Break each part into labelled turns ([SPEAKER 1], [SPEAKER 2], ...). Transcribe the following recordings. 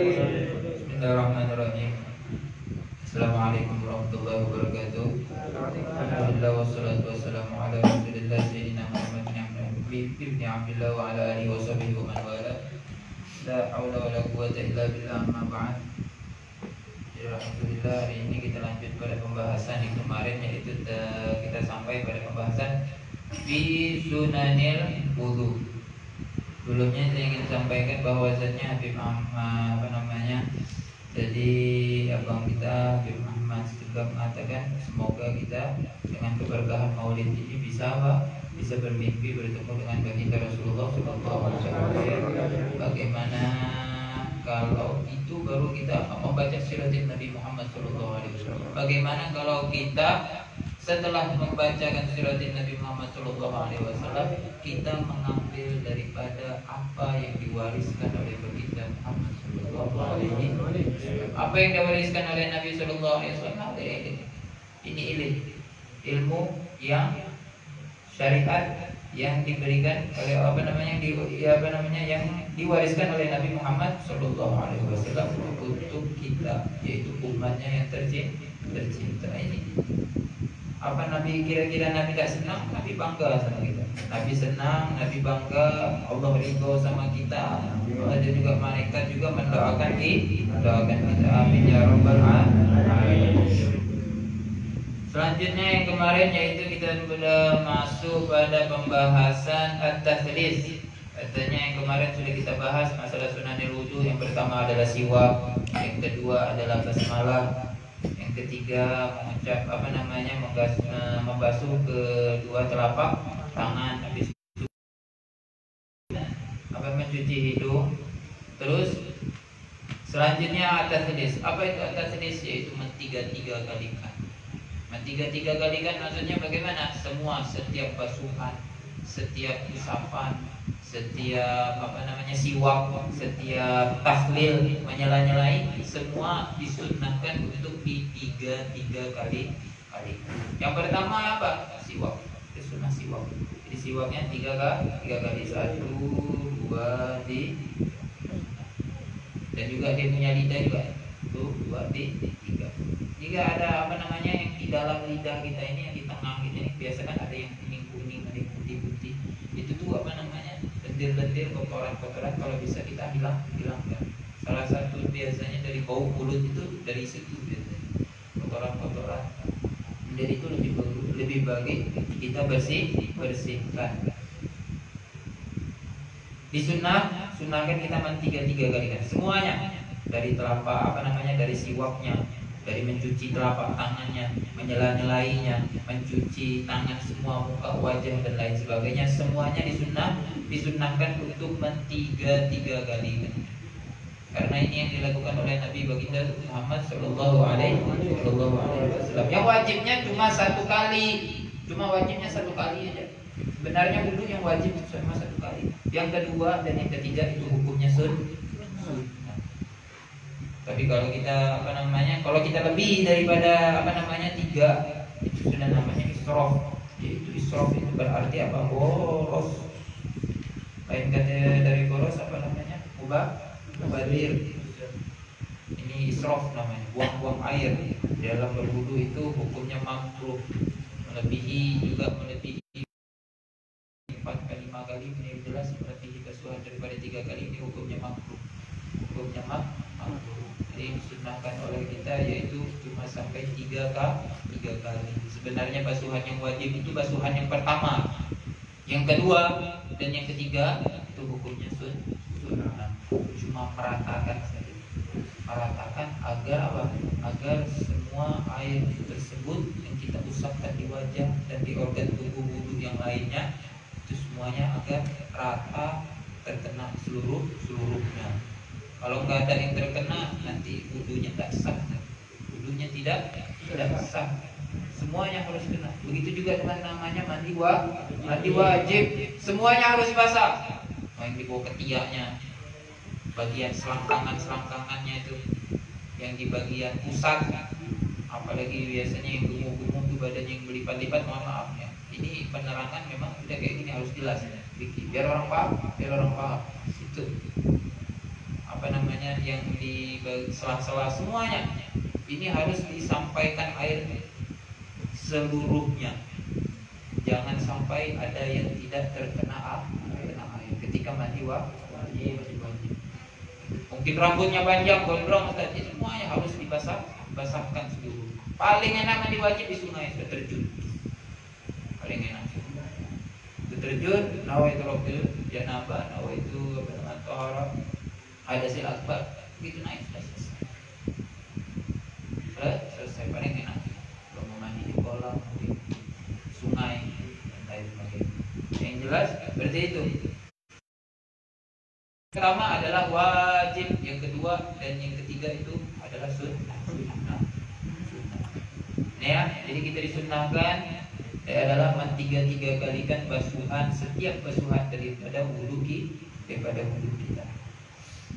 [SPEAKER 1] Bismillahirrahmanirrahim. Assalamualaikum warahmatullahi wabarakatuh. Alhamdulillah wassalatu wassalamu ala Rasulillah sayyidina Muhammad ibn Abdullah wa ala alihi wa sahbihi wa man wala. La haula wala quwwata illa billah, amma ba'd. Alhamdulillah, hari ini kita lanjut pada pembahasan yang kemarin, yaitu kita sampai pada pembahasan fi sunanil wudu. Sebelumnya saya ingin sampaikan bahwasannya jadi abang kita Habib Muhammad juga mengatakan semoga kita dengan keberkahan Maulid ini bisa bermimpi bertemu dengan baginda Rasulullah SAW. Bagaimana kalau itu baru kita membaca siratin Nabi Muhammad SAW? Bagaimana kalau kita setelah membacakan siratin Nabi Muhammad SAW, kita mengambil daripada apa yang diwariskan oleh baginda Muhammad SAW? Apa yang diwariskan oleh Nabi SAW? Ini ilmu yang syariat yang diberikan oleh yang diwariskan oleh Nabi Muhammad SAW untuk kita, yaitu umatnya yang tercinta ini. Apa Nabi kira-kira Nabi tak senang? Nabi bangga sama kita. Nabi senang, Nabi bangga, Allah ridho sama kita. Ada juga malaikat juga mendoakan kita. Amin ya rabbal alamin. Selanjutnya yang kemarin, yaitu kita sudah masuk pada pembahasan at-tathlis. Katanya yang kemarin sudah kita bahas masalah sunanil wudu. Yang pertama adalah siwak, yang kedua adalah basmalah, yang ketiga mengucap membasuh kedua telapak tangan, habis itu mencuci hidung. Terus selanjutnya at-tathlis. Apa itu at-tathlis? Yaitu mentiga-tiga kalikan. Mentiga-tiga kalikan maksudnya bagaimana? Setiap basuhan, setiap usapan, setiap siwak, setiap tahlil, menyela-nyelai, semua disunnahkan untuk tiga kali. Yang pertama apa? Siwak. Itu sunnah siwak. Jadi siwaknya tiga kali. 1, 2, 3. Dan juga dia punya lidah juga. 1, 2, 3. Jika ada yang di dalam lidah kita ini, yang di tengah kita ini, biasanya ada yang kuning, ada yang putih-putih. Itu tuh lendir-lendir, kotoran-kotoran, kalau bisa kita hilangkan. Salah satu biasanya dari bau mulut itu dari situ biasanya. Kotoran-kotoran. Jadi itu lebih baik kita bersihkan. Sunnahkan kita tiga kali kan. Semuanya, dari telapak dari siwaknya, dari mencuci telapak tangannya, menyela-nyelainya, mencuci tangan semua, muka, wajah dan lain sebagainya, semuanya disunnahkan untuk tiga kali. Karena ini yang dilakukan oleh Nabi baginda Muhammad Sallallahu Alaihi Wasallam. Yang wajibnya cuma satu kali aja. Sebenarnya wudhu yang wajib cuma satu kali. Yang kedua dan yang ketiga itu hukumnya sunnah. Tapi kalau kita kalau kita lebih daripada 3, itu sudah namanya israf. Yaitu israf itu berarti apa? Boros. Lain kata dari boros mubadir. Ini israf namanya, buang-buang air. Dalam berwudu itu hukumnya makruh. Melebihi 4 kali 5 kali, ini jelas melebihi kesuhan daripada 3 kali, ini hukumnya makruh. Jadi disunahkan oleh kita yaitu cuma sampai 3 kali. Sebenarnya basuhan yang wajib itu basuhan yang pertama, yang kedua dan yang ketiga itu hukumnya sunnah. Cuma meratakan saja. Meratakan agar semua air tersebut yang kita usapkan di wajah dan di organ tubuh wudu yang lainnya itu semuanya agar rata, terkena seluruhnya. Kalau nggak ada yang terkena, nanti wudunya nggak sah. Wudunya tidak sah. Semuanya harus kena. Begitu juga dengan mandi wajib. Semuanya harus basah. Yang di bawah ketiaknya, bagian selangkangannya itu, yang di bagian pusat, apalagi biasanya yang gemuk-gemuk itu badannya yang berlipat-lipat, mohon maaf ya. Ini penerangan memang udah kayak gini, harus jelas ya. Biar orang paham. Itu apa namanya yang di sela-sela semuanya ini harus disampaikan air seluruhnya. Jangan sampai ada yang tidak terkena air ketika mandi wajib. Mungkin rambutnya panjang, gondrong, tadi semuanya harus basahkan seluruh. Paling enak mandi wajib di sungai, sudah terjun. Paling enak. Sudah terjun, nawaitu rabbil janabah, nawaitu apa namanya taharah, hadasil akbar, begitu naik sudah selesai. Paling enak. Kalau mau mandi di kolam, di sungai, dan lain sebagainya. Yang jelas seperti itu. Pertama adalah wajib, yang kedua dan yang ketiga itu adalah sunnah. Ini ya, jadi kita disunnahkan adalah tiga kalikan basuhan, setiap basuhan daripada wudhu kita.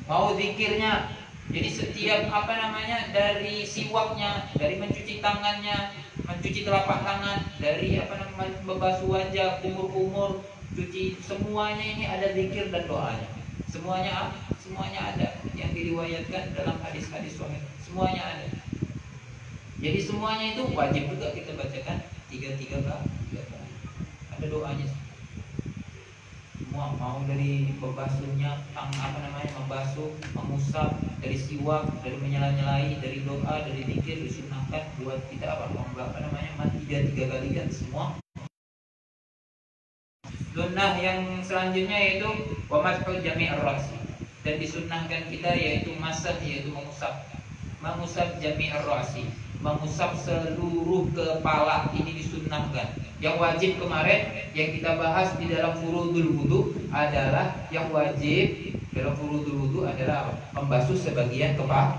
[SPEAKER 1] Mau zikirnya, jadi setiap apa namanya dari siwaknya, dari mencuci tangannya, mencuci telapak tangan, dari apa namanya membasuh wajah, kumur-kumur, cuci, semuanya ini ada zikir dan doanya. Semuanya ada yang diriwayatkan dalam hadis-hadis sahih. Semuanya ada. Jadi semuanya itu wajib juga kita bacakan tiga kali. Ada doanya. Semua mau dari membasuhnya, membasuh, mengusap, dari siwak, dari menyela-nyelai, dari doa, dari zikir disunahkan buat kita tiga kali kan semua. Sunnah yang selanjutnya yaitu wa mashu jami'ar ra'si, dan disunnahkan kita yaitu masah, yaitu mengusap jami'ar ra'si, mengusap seluruh kepala. Ini disunnahkan. Yang wajib kemarin yang kita bahas di dalam furudul wudu adalah yang wajib dalam furudul wudu adalah membasuh sebagian kepala.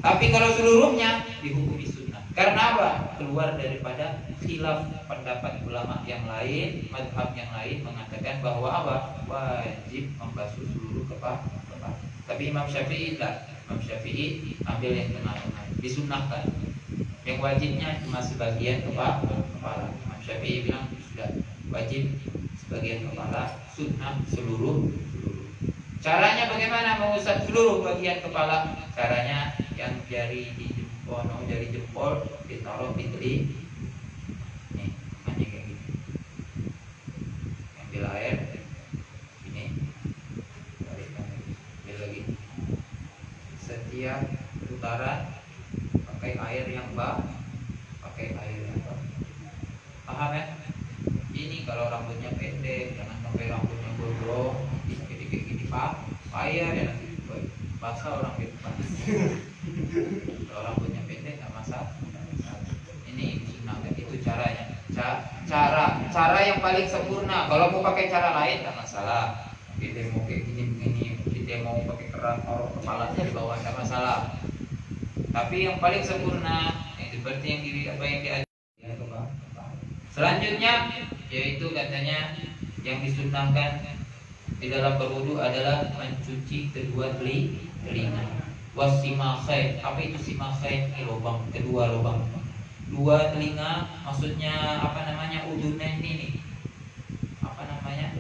[SPEAKER 1] Tapi kalau seluruhnya dihukumi sunnah. Karena apa? Keluar daripada khilaf pendapat ulama yang lain, mazhab yang lain mengatakan bahwa apa? Wajib membasuh seluruh kepala. Tapi Imam Syafi'i tidak. Imam Syafi'i ambil yang tengah-tengah, disunnahkan. Yang wajibnya cuma sebagian kepala. Imam Syafi'i bilang sudah wajib sebagian kepala, sunnah seluruh. Caranya bagaimana mengusap seluruh bagian kepala? Caranya yang jari jempol ditaruh di telinga. Nih, hanya kayak gini. Ambil air, ini, ambil lagi. Setiap putaran pakai air yang paham ya? Ini kalau rambutnya pendek, jangan sampai rambutnya gondrong, dikit-dikit gini payah ya nanti basah orang itu. Kalau rambutnya pendek nggak masalah. Ini sunahkan, itu caranya. Cara yang paling sempurna. Kalau mau pakai cara lain nggak masalah. Kita mau kayak gini, kita mau pakai kerang taruh kepala di bawah nggak masalah. Tapi yang paling sempurna seperti yang diajarkan. Selanjutnya yaitu katanya yang disunnahkan di dalam berwudu adalah mencuci kedua telinga. Wasimakhain. Apa itu simakhain? Lubang, kedua lubang. Dua telinga maksudnya apa namanya? Udunain ini. Apa namanya?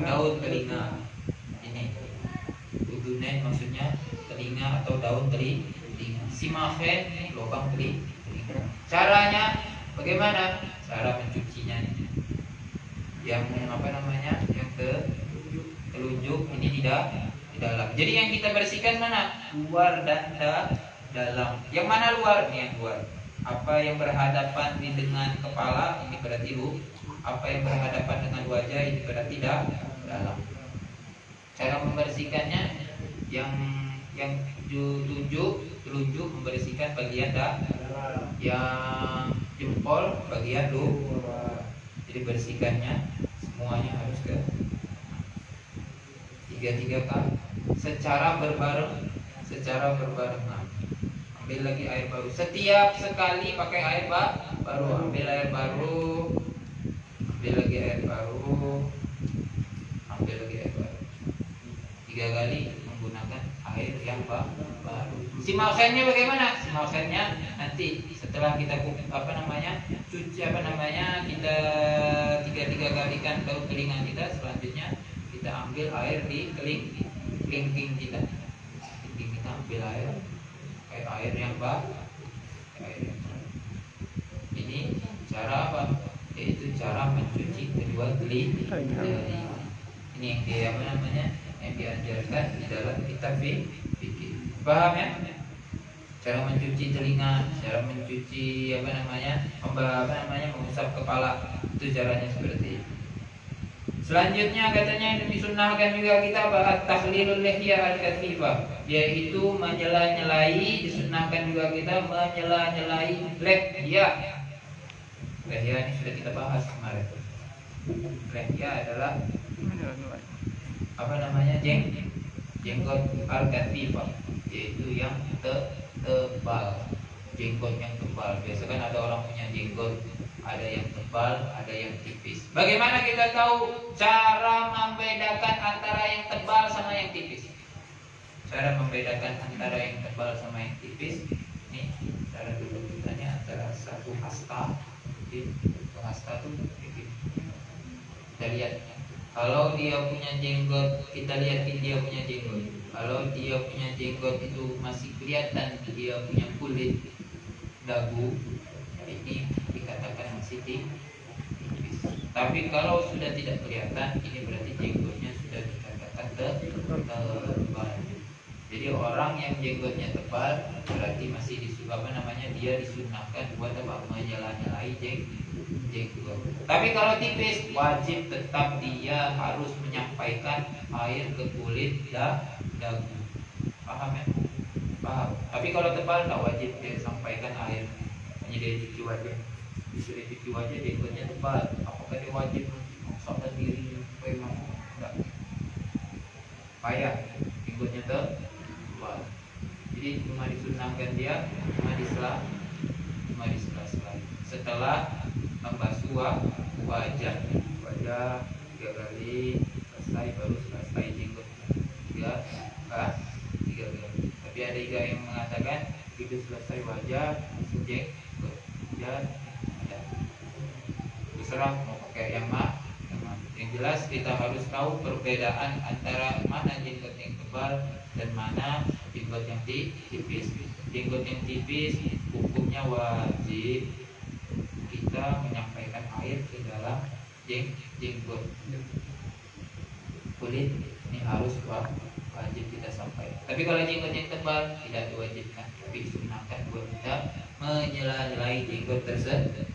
[SPEAKER 1] Daun telinga. Ini. Udunain maksudnya telinga atau daun telinga. Simakhain lubang telinga. Caranya bagaimana? Cara mencucinya nih. Yang apa namanya? Yang telunjuk ini tidak di dalam. Jadi yang kita bersihkan mana? Luar dan dalam. Yang mana luar? Ini yang luar. Apa yang berhadapan dengan kepala ini berarti lu. Apa yang berhadapan dengan wajah ini berarti dalam. Cara membersihkannya yang telunjuk membersihkan bagian yang jempol bagian luar. Jadi bersihkannya semuanya harus ke tiga kali secara berbareng. Nah, ambil lagi air baru. Setiap sekali pakai air baru, ambil air baru, ambil lagi air baru, ambil lagi air baru. 3 kali menggunakan air yang baru. Simakhainnya bagaimana? Simakhainnya nanti setelah kita cuci kita tiga kalikan daun telinga kita, selanjutnya kita kita ambil air di kelingking kita. Kelingking kita ambil air, kayak air yang ini cara apa? Yaitu cara mencuci kedua jari. Ini yang yang diajarkan di dalam kitab fikih. Paham ya? Cara mencuci telinga, cara mencuci mengusap kepala, itu caranya seperti itu. Selanjutnya katanya yang disunnahkan juga kita takhlilul lihya al-kathifah, yaitu menyela-nyelai, disunnahkan juga kita menyela-nyelai lihya. Lihya ini sudah kita bahas kemarin. Lihya adalah jenggot al-kathifah, yaitu yang tebal, jenggot yang tebal. Biasa kan ada orang punya jenggot, ada yang tebal, ada yang tipis. Bagaimana kita tahu cara membedakan antara yang tebal sama yang tipis? Cara membedakan antara yang tebal sama yang tipis, ini cara dulu kitanya antara satu hasta, hasta itu kita lihat. Kalau dia punya jenggot, kita lihatin dia punya jenggot. Kalau dia punya jenggot itu masih kelihatan dia punya kulit dagu, ini dikatakan masih tipis. Tapi kalau sudah tidak kelihatan, ini berarti jenggotnya sudah dikatakan tebal. Jadi orang yang jenggotnya tebal berarti masih dia disunahkan buat menyela-nyelai jenggot. Tapi kalau tipis, wajib tetap dia harus menyampaikan air ke kulit dagu. Paham ya? Paham. Tapi kalau tebal tak wajib dia sampaikan air, hanya dia cuci wajah. Sudah cuci wajah jenggotnya tebal, apakah dia wajib memaksakan diri memang enggak? Payah, jenggotnya tebal. Jadi cuma disunahkan dia cuma di sela-sela. Setelah membasuh wajah 3 kali selesai, baru selesai jenggot 3 kali. Tapi ada juga yang mengatakan itu selesai wajah langsung jenggot. Ya, terserah mau pakai yang mana. Yang jelas kita harus tahu perbedaan antara mana jenggot yang tebal dan mana jenggot yang tipis. Jenggot yang tipis hukumnya wajib kita menyampaikan air ke dalam jenggot. Kulit ini harus wajib kita sampaikan. Tapi kalau jenggot yang tebal tidak diwajibkan, tapi disunahkan buat kita menyela-nyelai jenggot tersebut.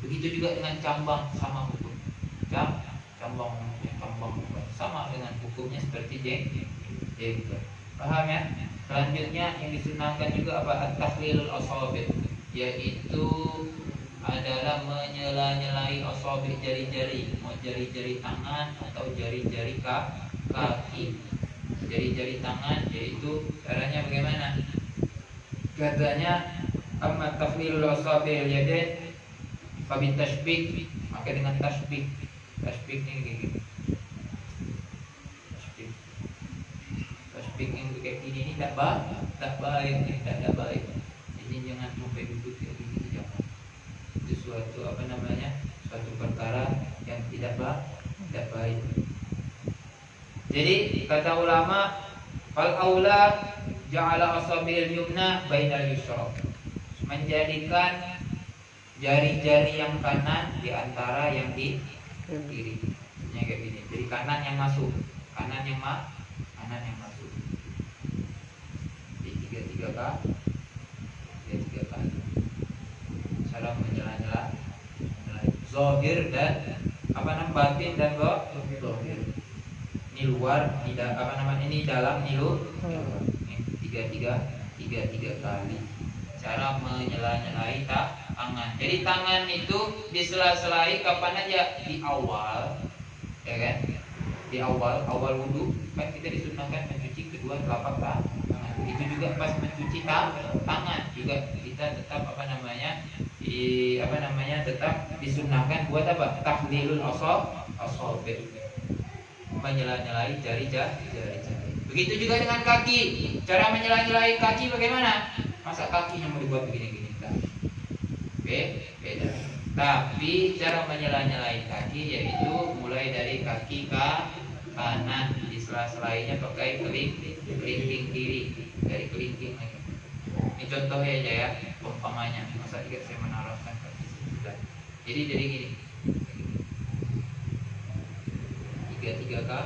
[SPEAKER 1] Begitu juga dengan cambang, sama hukum. Cambang sama dengan hukumnya seperti jenggot. Paham ya? Selanjutnya yang disunahkan juga apa? At-takhlilul asabi', yaitu adalah menyela-nyelai asabi' jari-jari, mau jari-jari tangan atau jari-jari kaki. Jari-jari tangan yaitu caranya bagaimana? Katanya amma takhlilul asabi' yadain fa bitashbik, maka dengan tasbik. Tasbik ini kayak gini. Tasbik yang kayak gini ini tak baik, tidak baik. Ini jangan sampai duduk kayak gini, jangan. Itu suatu suatu perkara yang tidak baik. Jadi kata ulama, fal aula ja'ala asabil yumna bainal yusra, menjadikan jari-jari yang kanan di antara yang di kiri. Ini kayak gini. Jadi kanan yang masuk, kanan yang masuk. Jadi tiga kali. Cara menyela-nyela zahir dan batin dan zahir. Ini luar, ini dalam, ini luar. Tiga kali. Cara menyela-nyelai tangan. Jadi tangan itu disela-selai kapan aja? Di awal, ya kan? Di awal wudu kan kita disunahkan mencuci kedua telapak tangan. Itu juga pas mencuci tangan juga kita tetap tetap disunahkan buat apa? Takhlilul asabi', menyela-nyelai jari-jari. Begitu juga dengan kaki. Cara menyela-nyelai kaki bagaimana? Masa kakinya mau dibuat begini-gini? Beda. Tapi cara menyela-nyelai kaki yaitu mulai dari kaki kanan, di sela-selainya pakai kelingking kiri, dari kelingking lagi. Ini contohnya aja ya, umpamanya. Masa juga saya menaruhkan kaki sebelah. Jadi gini, tiga kak.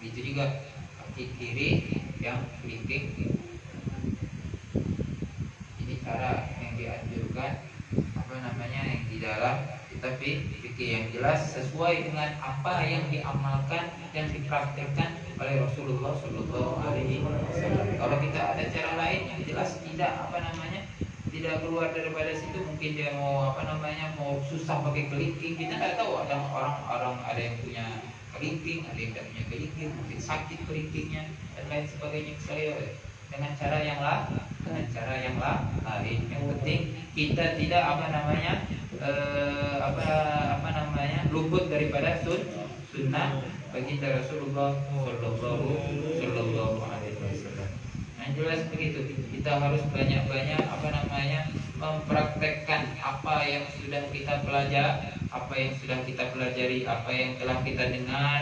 [SPEAKER 1] Itu juga kaki kiri yang kelingking. Ini cara yang dianjurkan, apa namanya, yang di dalam tapi fikih yang jelas sesuai dengan apa yang diamalkan dan dipraktekkan oleh Rasulullah Shallallahu Alaihi Wasallam. Kalau kita ada cara lain yang jelas tidak, apa namanya, tidak keluar daripada situ, mungkin dia mau, apa namanya, mau susah pakai kelingking, kita nggak tahu. Ada orang ada yang punya kelingking, ada yang tidak punya kelingking, mungkin sakit kelingkingnya dan lain sebagainya. Dengan cara yang lain. Yang penting kita tidak, apa namanya, luput daripada sunnah baginda Rasulullah Sallallahu Alaihi Wasallam. Yang jelas begitu, kita harus banyak-banyak, apa namanya, mempraktekkan apa yang sudah kita pelajari, apa yang telah kita dengar,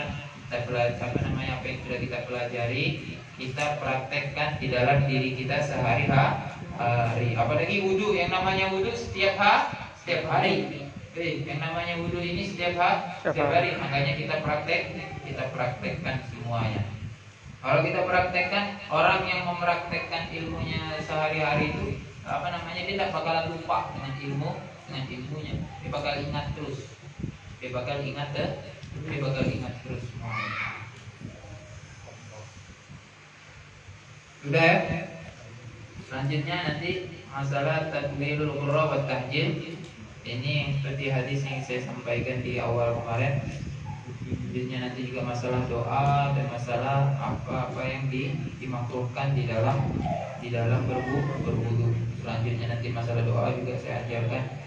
[SPEAKER 1] apa namanya, apa yang sudah kita pelajari, kita praktekkan di dalam diri kita sehari-hari. Apalagi wudhu, yang namanya wudhu setiap hari. Yang namanya wudhu ini setiap hari, makanya kita praktekkan semuanya. Kalau kita praktekkan, orang yang mempraktekkan ilmunya sehari-hari itu, apa namanya, dia tidak bakalan lupa dengan ilmunya. Dia bakal ingat terus. Dia bakal ingat terus semuanya. Sudah ya? Selanjutnya nanti masalah takbirul qurra wa tahjil. Ini yang seperti hadis yang saya sampaikan di awal kemarin. Selanjutnya nanti juga masalah doa dan masalah apa-apa yang dimakruhkan di dalam berwudu. Selanjutnya nanti masalah doa juga saya ajarkan.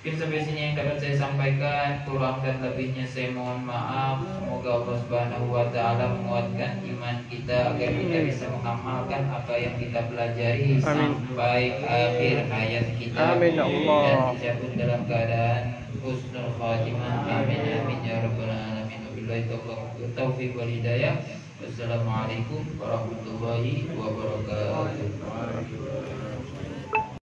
[SPEAKER 1] Mungkin sampai sini yang dapat saya sampaikan. Kurang dan lebihnya saya mohon maaf. Semoga Allah Subhanahu wa taala menguatkan iman kita agar kita bisa mengamalkan apa yang kita pelajari sampai akhir hayat kita.
[SPEAKER 2] Amin Allah.
[SPEAKER 1] Dan dijabut dalam keadaan husnul khatimah. Amin amin ya rabbal alamin. Wabillahi taufiq wal hidayah. Wassalamualaikum warahmatullahi wabarakatuh.